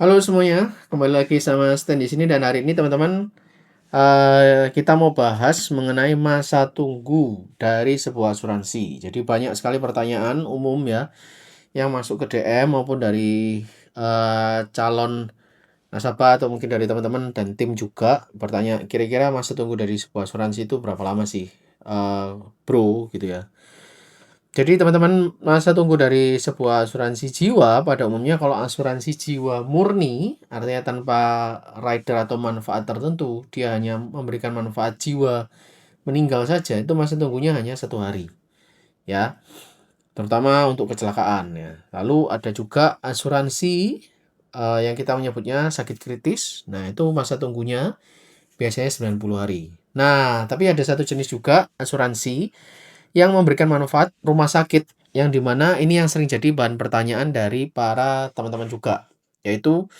Halo semuanya, kembali lagi sama Stan di sini dan hari ini teman-teman kita mau bahas mengenai masa tunggu dari sebuah asuransi. Jadi banyak sekali pertanyaan umum ya yang masuk ke DM maupun dari calon nasabah atau mungkin dari teman-teman dan tim juga bertanya kira-kira masa tunggu dari sebuah asuransi itu berapa lama sih, bro gitu ya. Jadi teman-teman, masa tunggu dari sebuah asuransi jiwa pada umumnya kalau asuransi jiwa murni, artinya tanpa rider atau manfaat tertentu, dia hanya memberikan manfaat jiwa meninggal saja, itu masa tunggunya hanya 1 hari, ya, terutama untuk kecelakaan ya. Lalu ada juga asuransi yang kita menyebutnya sakit kritis, nah itu masa tunggunya biasanya 90 hari. Nah, tapi ada satu jenis juga asuransi yang memberikan manfaat rumah sakit, yang dimana ini yang sering jadi bahan pertanyaan dari para teman-teman juga, yaitu,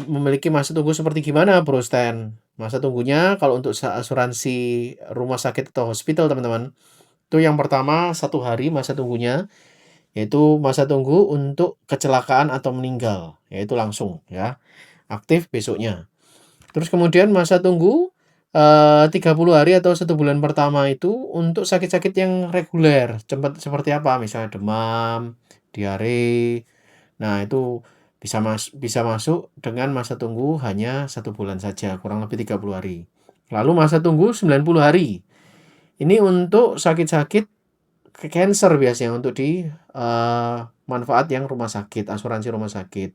memiliki masa tunggu seperti gimana Bro Stan? Masa tunggunya kalau untuk asuransi rumah sakit atau hospital teman-teman, itu yang pertama 1 hari masa tunggunya, yaitu masa tunggu untuk kecelakaan atau meninggal, yaitu langsung ya, aktif besoknya. Terus kemudian masa tunggu 30 hari atau 1 bulan pertama itu untuk sakit-sakit yang reguler, seperti apa, misalnya demam, diare. Nah, itu bisa masuk dengan masa tunggu hanya 1 bulan saja, kurang lebih 30 hari. Lalu masa tunggu 90 hari. Ini untuk sakit-sakit cancer biasanya untuk di manfaat yang rumah sakit, asuransi rumah sakit.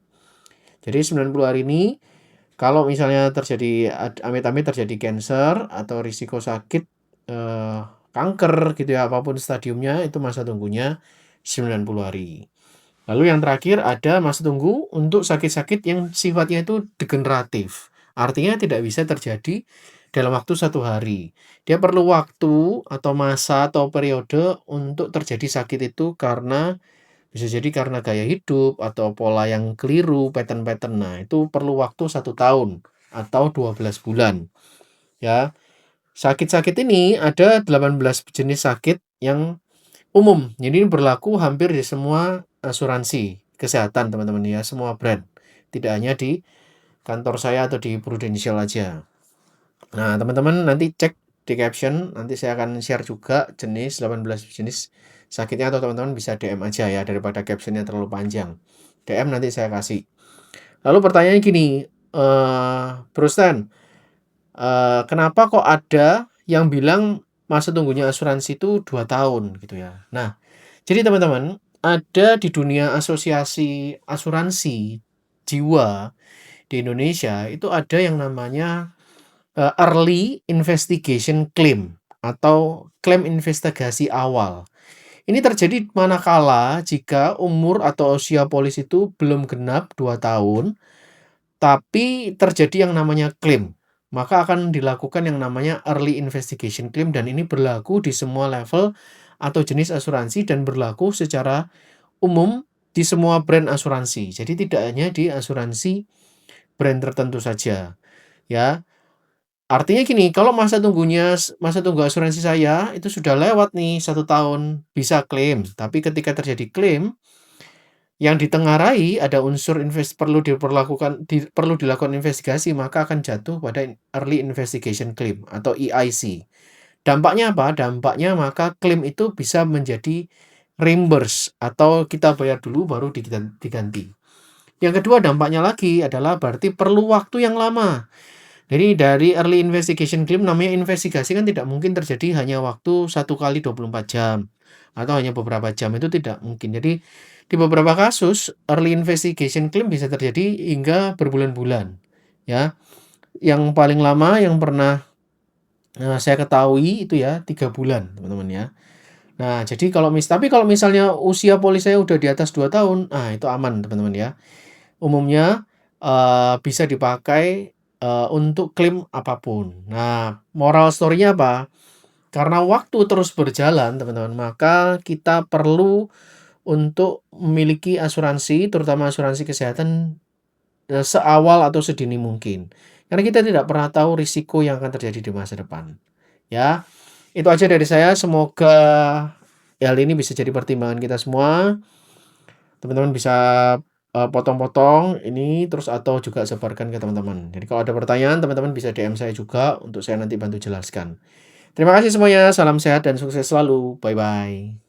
Jadi 90 hari ini kalau misalnya terjadi amit-amit terjadi cancer atau risiko sakit, eee, kanker gitu ya, apapun stadiumnya itu masa tunggunya 90 hari. Lalu yang terakhir ada masa tunggu untuk sakit-sakit yang sifatnya itu degeneratif. Artinya tidak bisa terjadi dalam waktu 1 hari. Dia perlu waktu atau masa atau periode untuk terjadi sakit itu karena bisa jadi karena gaya hidup atau pola yang keliru, pattern-pattern. Nah, itu perlu waktu 1 tahun atau 12 bulan, ya. Sakit-sakit ini ada 18 jenis sakit yang umum. Jadi berlaku hampir di semua asuransi kesehatan, teman-teman ya, semua brand. Tidak hanya di kantor saya atau di Prudential aja. Nah, teman-teman nanti cek di caption, nanti saya akan share juga 18 jenis sakitnya atau teman-teman bisa DM aja ya daripada captionnya terlalu panjang. DM nanti saya kasih. Lalu pertanyaannya gini, Bro Stan, kenapa kok ada yang bilang masa tunggunya asuransi itu 2 tahun gitu ya. Nah, jadi teman-teman, ada di dunia asosiasi asuransi jiwa di Indonesia itu ada yang namanya early investigation claim atau klaim investigasi awal. Ini terjadi manakala jika umur atau usia polis itu belum genap 2 tahun, tapi terjadi yang namanya klaim. Maka akan dilakukan yang namanya early investigation claim dan ini berlaku di semua level atau jenis asuransi dan berlaku secara umum di semua brand asuransi. Jadi tidak hanya di asuransi brand tertentu saja, ya. Artinya gini, kalau masa tunggu asuransi saya itu sudah lewat nih 1 tahun, bisa klaim. Tapi ketika terjadi klaim, yang ditengarai ada unsur perlu dilakukan investigasi, maka akan jatuh pada early investigation claim atau EIC. Dampaknya apa? Dampaknya maka klaim itu bisa menjadi reimburse atau kita bayar dulu baru diganti. Yang kedua dampaknya lagi adalah berarti perlu waktu yang lama. Jadi dari early investigation claim namanya investigasi kan tidak mungkin terjadi hanya waktu 1 kali 24 jam atau hanya beberapa jam, itu tidak mungkin. Jadi di beberapa kasus early investigation claim bisa terjadi hingga berbulan-bulan, ya. Yang paling lama yang pernah, saya ketahui itu ya 3 bulan, teman-teman ya. Nah, jadi tapi kalau misalnya usia polis saya udah di atas 2 tahun, nah itu aman, teman-teman ya. Umumnya, bisa dipakai, untuk klaim apapun. Nah, moral story-nya apa? Karena waktu terus berjalan, teman-teman, maka kita perlu untuk memiliki asuransi, terutama asuransi kesehatan, seawal atau sedini mungkin. Karena kita tidak pernah tahu risiko yang akan terjadi di masa depan, ya. Itu aja dari saya, semoga hal ini bisa jadi pertimbangan kita semua. Teman-teman bisa potong-potong ini terus atau juga sebarkan ke teman-teman. Jadi kalau ada pertanyaan teman-teman bisa DM saya juga untuk saya nanti bantu jelaskan. Terima kasih semuanya, salam sehat dan sukses selalu. Bye-bye.